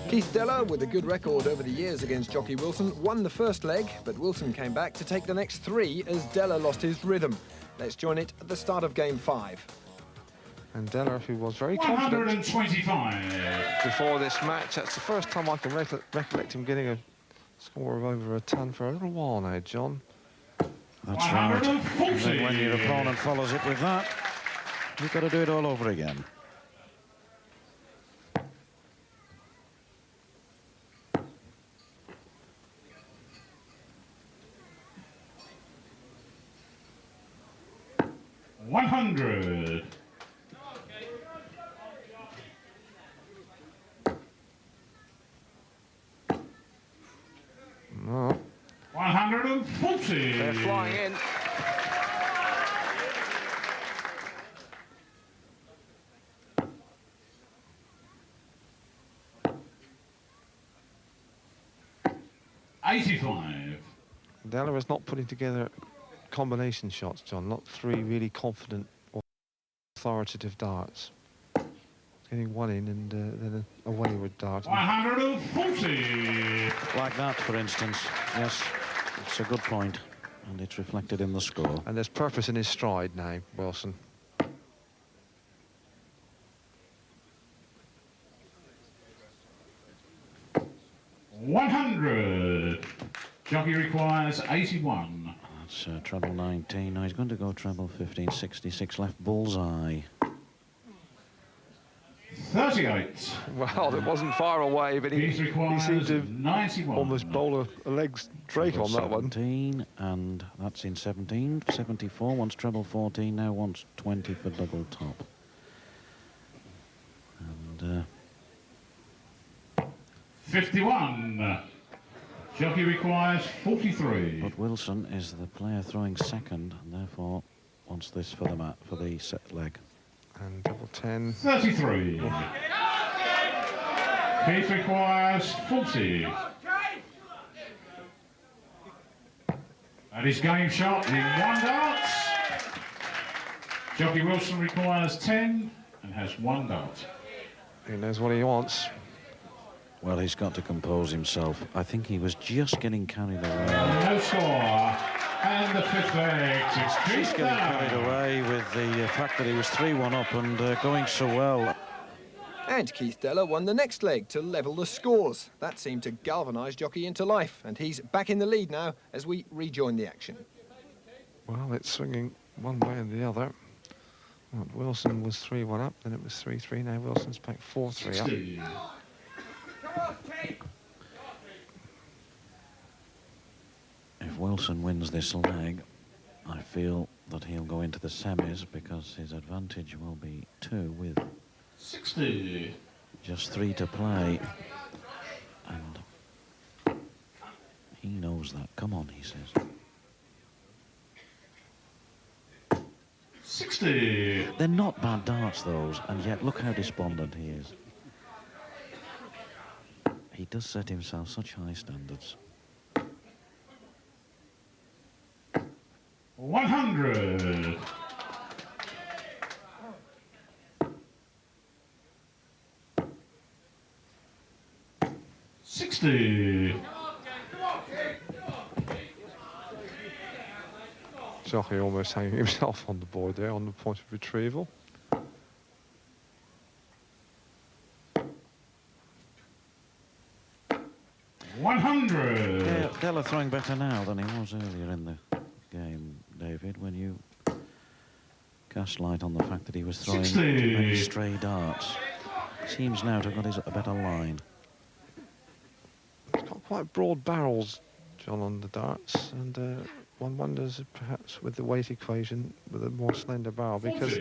Keith Della, with a good record over the years against Jocky Wilson, won the first leg, but Wilson came back to take the next three as Della lost his rhythm. Let's join it at the start of game 5. And Della, who was very 125 confident before this match. That's the first time I can recollect him getting a score of over a ton for a little while now, John. That's right. And then when your opponent follows it with that, you've got to do it all over again. $100. No. 140. They're flying in. $85. Della is not putting together combination shots, John. Not three really confident or authoritative darts. Getting one in and then a wayward dart. 140. Like that, for instance. Yes, it's a good point, and it's reflected in the score. And there's purpose in his stride now, Wilson. $100. Jockey requires 81. That's treble 19. Now he's going to go treble 15, 66 left, bullseye. 38. Well, it wasn't far away, but he seemed to 91. almost bowl a leg straight on that one. 17, and that's in 17. 74 wants treble 14, now wants 20 for double top. And 51. Jockey requires 43. but Wilson is the player throwing second, and therefore wants this for the set leg. And double 10. 33. Keith requires 40. That is game shot in 1 dart. Jockey Wilson requires 10 and has 1 dart. He knows what he wants. Well, he's got to compose himself. I think he was just getting carried away. No score. And the 5th leg. He's getting carried away with the fact that he was 3-1 up and going so well. And Keith Della won the next leg to level the scores. That seemed to galvanise Jocky into life, and he's back in the lead now as we rejoin the action. Well, it's swinging one way and the other. Well, Wilson was 3-1 up, then it was 3-3. Now Wilson's back 4-3 up. If Wilson wins this leg, I feel that he'll go into the semis because his advantage will be 2 with 60. just 3 to play. And he knows that. Come on, he says. 60. They're not bad darts, those, and yet look how despondent he is. He does set himself such high standards. 100. $60. Jocky almost hanging himself on the board there on the point of retrieval. $100. Della throwing better now than he was earlier in the game, David, when you cast light on the fact that he was throwing too many stray darts. Seems now to have got a better line. He's got quite broad barrels, John, on the darts, and one wonders if perhaps with the weight equation with a more slender barrel, because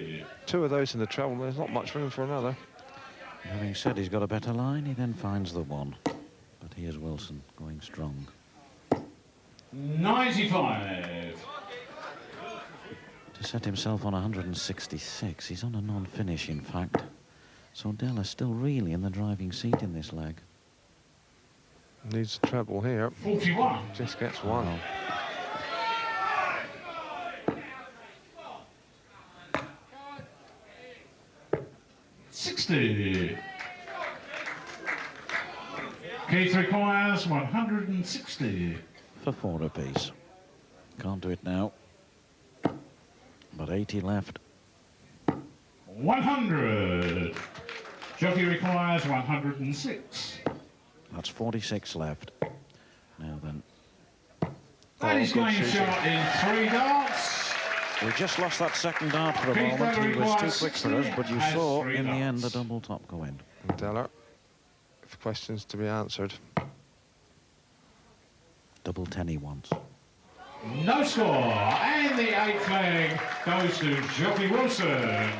2 of those in the treble, there's not much room for another. Having said he's got a better line, he then finds the one. But here's Wilson going strong. 95. To set himself on 166, he's on a non-finish, in fact. So Della's still really in the driving seat in this leg. Needs a treble here. 41. Just gets one. Wow. 60. Keith requires 160. For 4 apiece. Can't do it now. But 80 left. 100. Jocky requires 106. That's 46 left. Now then. That is game shot in 3 darts. We just lost that second dart for a moment. He was too quick for us, but you saw in the end the double top go in. And Della, if questions to be answered. Double 10 he wants. No score. And the 8th leg goes to Jocky Wilson.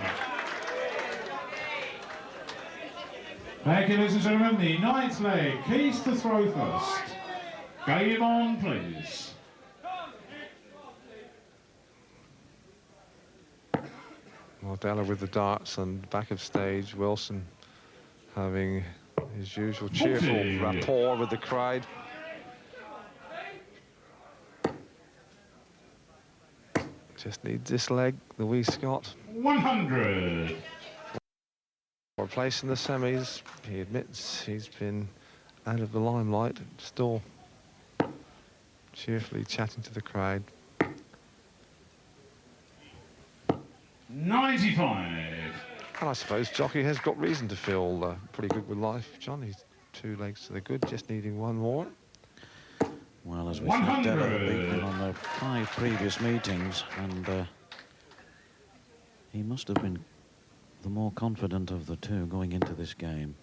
Thank you, ladies and gentlemen. The 9th leg, Keys to throw first. Game on, please. Well, Della with the darts and back of stage. Wilson having his usual cheerful 40. rapport with the crowd. Just needs this leg, the wee Scot. 100. For a place in the semis, he admits he's been out of the limelight, still cheerfully chatting to the crowd. 95. And I suppose Jocky has got reason to feel pretty good with life. John, he's 2 legs to the good, just needing 1 more. Well, as we said, Della had beaten him on the 5 previous meetings, and he must have been the more confident of the 2 going into this game.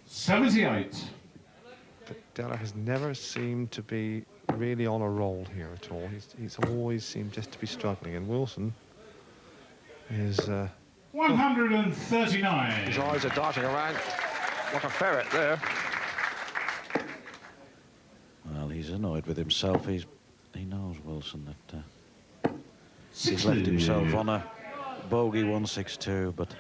78. But Della has never seemed to be really on a roll here at all. He's always seemed just to be struggling, and Wilson is... 139. his eyes are darting around like a ferret there. Well, he's annoyed with himself. He knows, Wilson, that he's 60. left himself on a bogey 162, but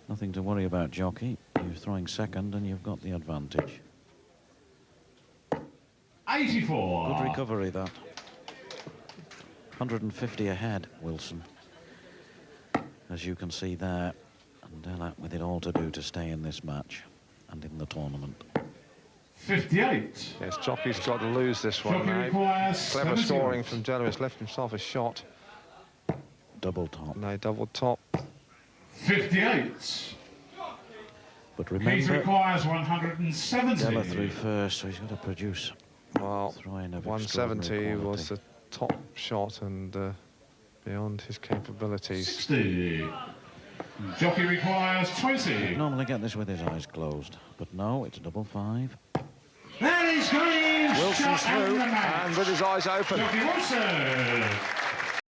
nothing to worry about, Jockey. You're throwing second and you've got the advantage. 84. Good recovery, that. 150 ahead, Wilson. As you can see there, and Della with it all to do to stay in this match and in the tournament. 58. Yes, Jockey's got to lose this one Jocky now. requires Clever 78. scoring from Della, has left himself a shot. Double top. No, double top. 58. But Keith remember, requires 170. Della threw first, so he's got to produce. Well, Throwing of 170 extraordinary was quality. the top shot and beyond his capabilities. 60. Jocky requires 20. Normally get this with his eyes closed, but no, it's double 5. That is game Wilson's shot and through, the match. And with his eyes open. Jocky Wilson.